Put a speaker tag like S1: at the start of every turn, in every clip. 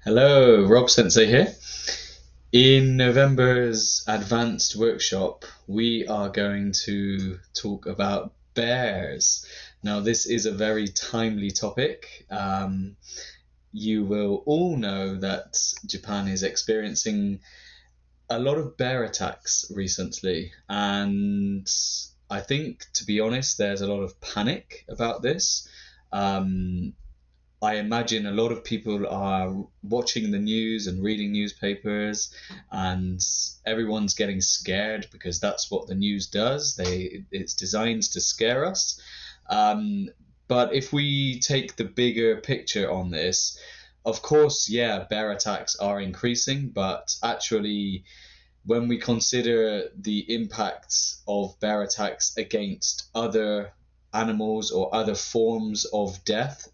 S1: Hello, Rob Sensei here. In November's advanced workshop, we are going to talk about bears. Now, this is a very timely topic. You will all know that Japan is experiencing a lot of bear attacks recently, and I think, to be honest, there's a lot of panic about this. Um, I imagine a lot of people are watching the news and reading newspapers, and everyone's getting scared because that's what the news does. It's designed to scare us. Um, but if we take the bigger picture on this, of course, yeah, bear attacks are increasing, but actually, when we consider the impacts of bear attacks against other animals or other forms of death,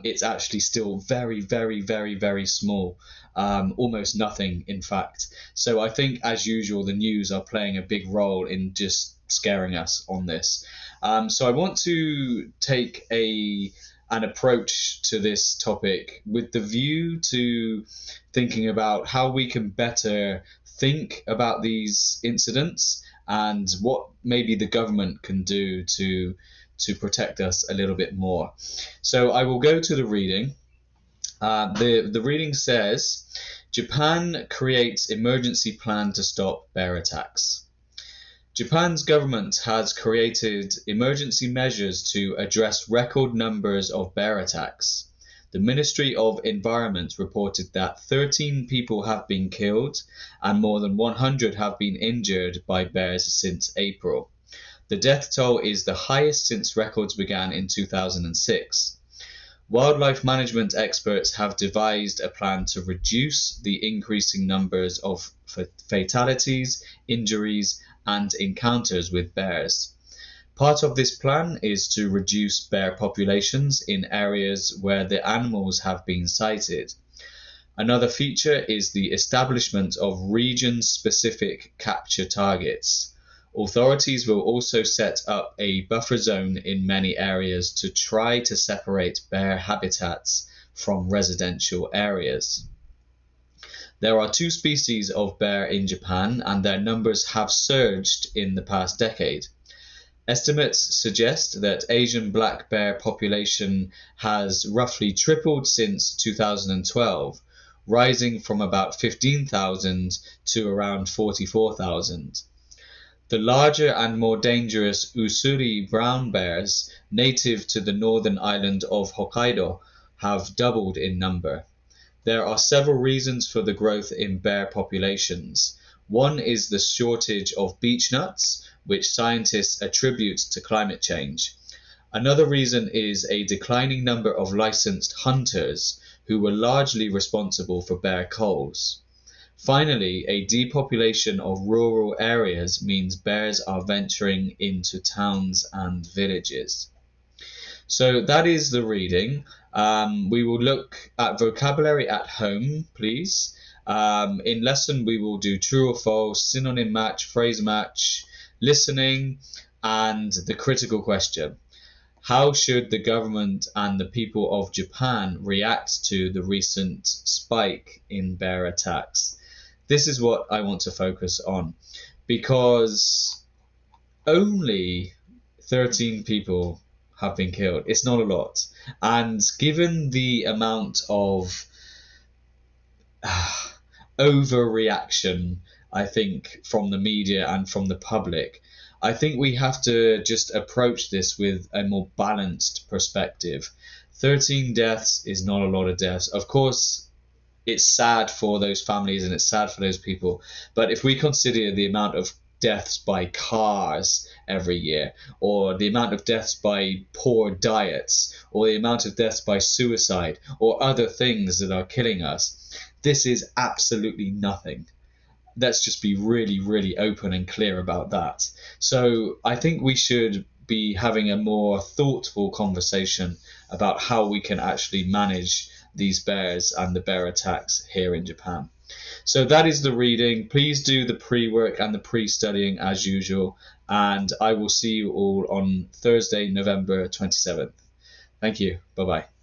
S1: it's actually still very, very, very, very small. Almost nothing, in fact. So I think, as usual, the news are playing a big role in just scaring us on this. So I want to take an approach to this topic with the view to thinking about how we can better think about these incidents and what maybe the government can do to protect us a little bit more. So I will go to the reading. The reading says, Japan creates emergency plan to stop bear attacks. Japan's government has created emergency measures to address record numbers of bear attacks. The Ministry of Environment reported that 13 people have been killed and more than 100 have been injured by bears since April. The death toll is the highest since records began in 2006. Wildlife management experts have devised a plan to reduce the increasing numbers of fatalities, injuries, and encounters with bears. Part of this plan is to reduce bear populations in areas where the animals have been sighted. Another feature is the establishment of region-specific capture targets. Authorities will also set up a buffer zone in many areas to try to separate bear habitats from residential areas. There are two species of bear in Japan, and their numbers have surged in the past decade. Estimates suggest that Asian black bear population has roughly tripled since 2012, rising from about 15,000 to around 44,000. The larger and more dangerous Usuri brown bears, native to the northern island of Hokkaido, have doubled in number. There are several reasons for the growth in bear populations. One is the shortage of beech nuts, which scientists attribute to climate change. Another reason is a declining number of licensed hunters, who were largely responsible for bear culls. Finally, a depopulation of rural areas means bears are venturing into towns and villages. So that is the reading. We will look at vocabulary at home, please. In lesson, we will do true or false, synonym match, phrase match, listening, and the critical question. How should the government and the people of Japan react to the recent spike in bear attacks? This is what I want to focus on, because only 13 people have been killed. It's not a lot. And given the amount of overreaction, I think, from the media and from the public, I think we have to just approach this with a more balanced perspective. 13 deaths is not a lot of deaths. Of course, it's sad for those families and it's sad for those people. But if we consider the amount of deaths by cars every year, or the amount of deaths by poor diets, or the amount of deaths by suicide, or other things that are killing us, this is absolutely nothing. Let's just be really, really open and clear about that. So I think we should be having a more thoughtful conversation about how we can actually manage these bears and the bear attacks here in Japan. So that is the reading. Please do the pre-work and the pre-studying as usual, and I will see you all on Thursday, November 27th. Thank you. Bye-bye.